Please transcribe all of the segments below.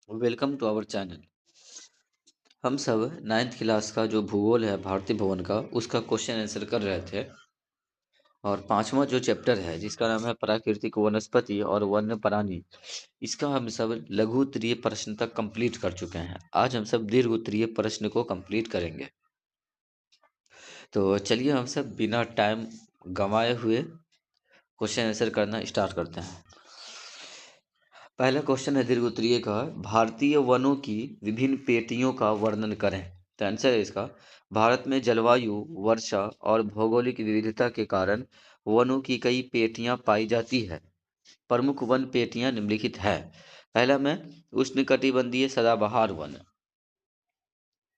Welcome to our channel. हम सब ninth class का जो भूगोल है भारतीय भवन का उसका क्वेश्चन आंसर कर रहे थे। और पांचवा जो चैप्टर है जिसका नाम है प्राकृतिक वनस्पति और वन्य प्राणी, इसका हम सब लघु उत्तरीय प्रश्न तक कंप्लीट कर चुके हैं। आज हम सब दीर्घ उत्तरीय प्रश्न को कंप्लीट करेंगे। तो चलिए हम सब बिना टाइम गंवाए हुए क्वेश्चन आंसर करना स्टार्ट करते हैं। पहला क्वेश्चन है दीर्घ उत्तरीय का, भारतीय वनों की विभिन्न पेटियों का वर्णन करें। तो आंसर है इसका, भारत में जलवायु, वर्षा और भौगोलिक विविधता के कारण वनों की कई पेटियां पाई जाती है। प्रमुख वन पेटियां निम्नलिखित है। पहला में उष्णकटिबंधीय सदाबहार वन।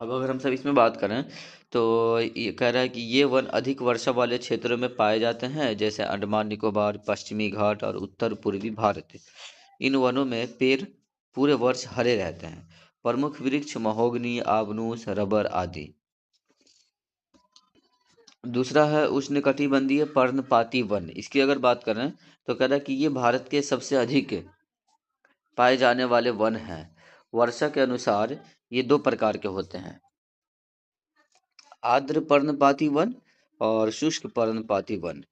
अब अगर हम सब इसमें बात करें तो ये कह रहा है कि ये वन अधिक वर्षा वाले क्षेत्रों में पाए जाते हैं, जैसे अंडमान निकोबार, पश्चिमी घाट और उत्तर पूर्वी भारत। इन वनों में पेड़ पूरे वर्ष हरे रहते हैं। प्रमुख वृक्ष महोगनी, आबनूस, रबर आदि। दूसरा है उष्णकटिबंधीय पर्णपाती वन। इसकी अगर बात करें तो कह रहा है कि ये भारत के सबसे अधिक पाए जाने वाले वन हैं। वर्षा के अनुसार ये दो प्रकार के होते हैं, आर्द्र पर्णपाती वन और शुष्क पर्णपाती वन।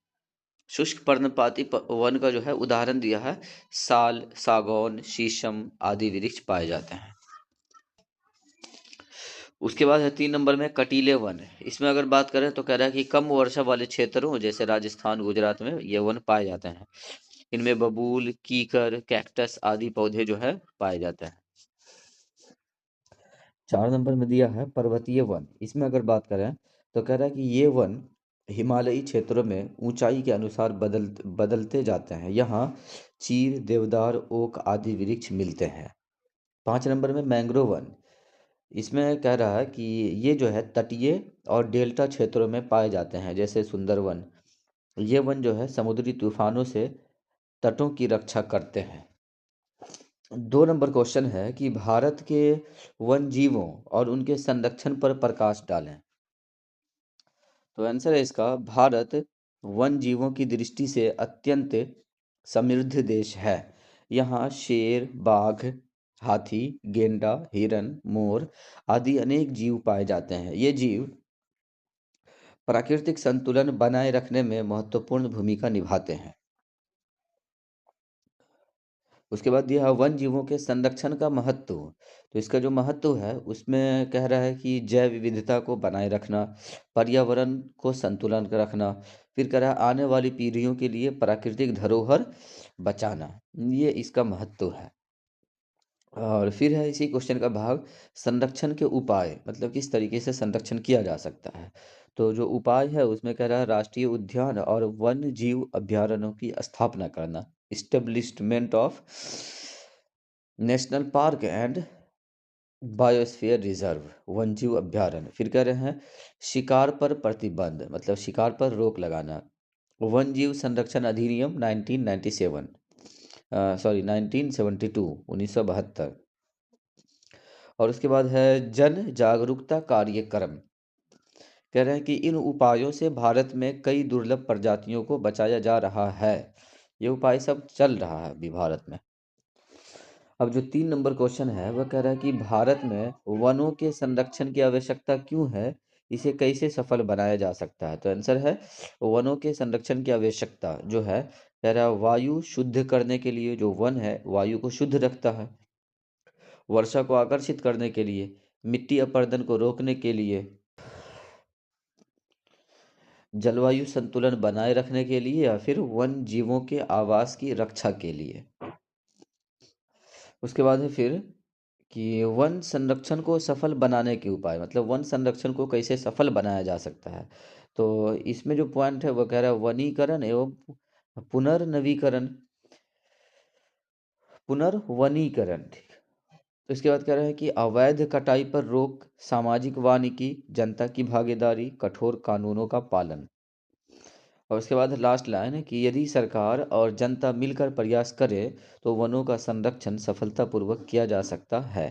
शुष्क पर्णपाती वन का जो है उदाहरण दिया है, साल, सागौन, शीशम आदि वृक्ष पाए जाते हैं। उसके बाद है 3 नंबर में कटीले वन। इसमें अगर बात करें तो कह रहा है कि कम वर्षा वाले क्षेत्रों जैसे राजस्थान, गुजरात में ये वन पाए जाते हैं। इनमें बबूल, कीकर, कैक्टस आदि पौधे जो है पाए जाते हैं। 4 नंबर में दिया है पर्वतीय वन। इसमें अगर बात करें तो कह रहा है कि ये वन हिमालयी क्षेत्रों में ऊंचाई के अनुसार बदलते जाते हैं। यहाँ चीर, देवदार, ओक आदि वृक्ष मिलते हैं। 5 नंबर में मैंग्रोव वन। इसमें कह रहा है कि ये जो है तटीय और डेल्टा क्षेत्रों में पाए जाते हैं, जैसे सुंदरवन। ये वन जो है समुद्री तूफानों से तटों की रक्षा करते हैं। 2 नंबर क्वेश्चन है कि भारत के वन जीवों और उनके संरक्षण पर प्रकाश डालें। तो आंसर है इसका, भारत वन जीवों की दृष्टि से अत्यंत समृद्ध देश है। यहाँ शेर, बाघ, हाथी, गेंडा, हिरन, मोर आदि अनेक जीव पाए जाते हैं। ये जीव प्राकृतिक संतुलन बनाए रखने में महत्वपूर्ण भूमिका निभाते हैं। उसके बाद दिया है वन जीवों के संरक्षण का महत्व। तो इसका जो महत्व है उसमें कह रहा है कि जैव विविधता को बनाए रखना, पर्यावरण को संतुलन कर रखना, फिर कह रहा है आने वाली पीढ़ियों के लिए प्राकृतिक धरोहर बचाना, ये इसका महत्व है। और फिर है इसी क्वेश्चन का भाग, संरक्षण के उपाय, मतलब किस तरीके से संरक्षण किया जा सकता है। तो जो उपाय है उसमें कह रहा है राष्ट्रीय उद्यान और वन्य जीव अभयारण्यों की स्थापना करना, establishment of national park and biosphere reserve, वन्यजीव अभयारण्य। फिर कह रहे हैं शिकार पर प्रतिबंध, मतलब शिकार पर रोक लगाना, वन्यजीव संरक्षण अधिनियम 1997, सॉरी 1972, 1972। और उसके बाद है जन जागरूकता कार्यक्रम। कह रहे हैं कि इन उपायों से भारत में कई दुर्लभ प्रजातियों को बचाया जा रहा है। ये उपाय सब चल रहा है अभी भारत में। अब जो 3 नंबर क्वेश्चन है वह कह रहा है कि भारत में वनों के संरक्षण की आवश्यकता क्यों है, इसे कैसे सफल बनाया जा सकता है। तो आंसर है वनों के संरक्षण की आवश्यकता जो है, कह रहा है वायु शुद्ध करने के लिए, जो वन है वायु को शुद्ध रखता है, वर्षा को आकर्षित करने के लिए, मिट्टी अपरदन को रोकने के लिए, जलवायु संतुलन बनाए रखने के लिए, या फिर वन जीवों के आवास की रक्षा के लिए। उसके बाद है फिर कि वन संरक्षण को सफल बनाने के उपाय, मतलब वन संरक्षण को कैसे सफल बनाया जा सकता है। तो इसमें जो पॉइंट है वो कह रहा है वनीकरण एवं पुनर्नवीकरण, पुनर्वनीकरण। ठीक। तो इसके बाद कह रहा है कि अवैध कटाई पर रोक, सामाजिक वानिकी, जनता की भागीदारी, कठोर कानूनों का पालन। और उसके बाद लास्ट लाइन है कि यदि सरकार और जनता मिलकर प्रयास करे तो वनों का संरक्षण सफलतापूर्वक किया जा सकता है।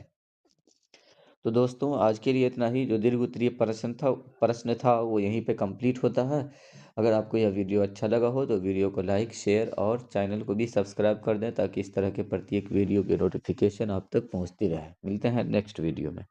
तो दोस्तों आज के लिए इतना ही। जो दीर्घ उत्तरीय प्रश्न था वो यहीं पे कंप्लीट होता है। अगर आपको यह वीडियो अच्छा लगा हो तो वीडियो को लाइक शेयर और चैनल को भी सब्सक्राइब कर दें, ताकि इस तरह के प्रत्येक वीडियो की नोटिफिकेशन आप तक पहुंचती रहे। मिलते हैं नेक्स्ट वीडियो में।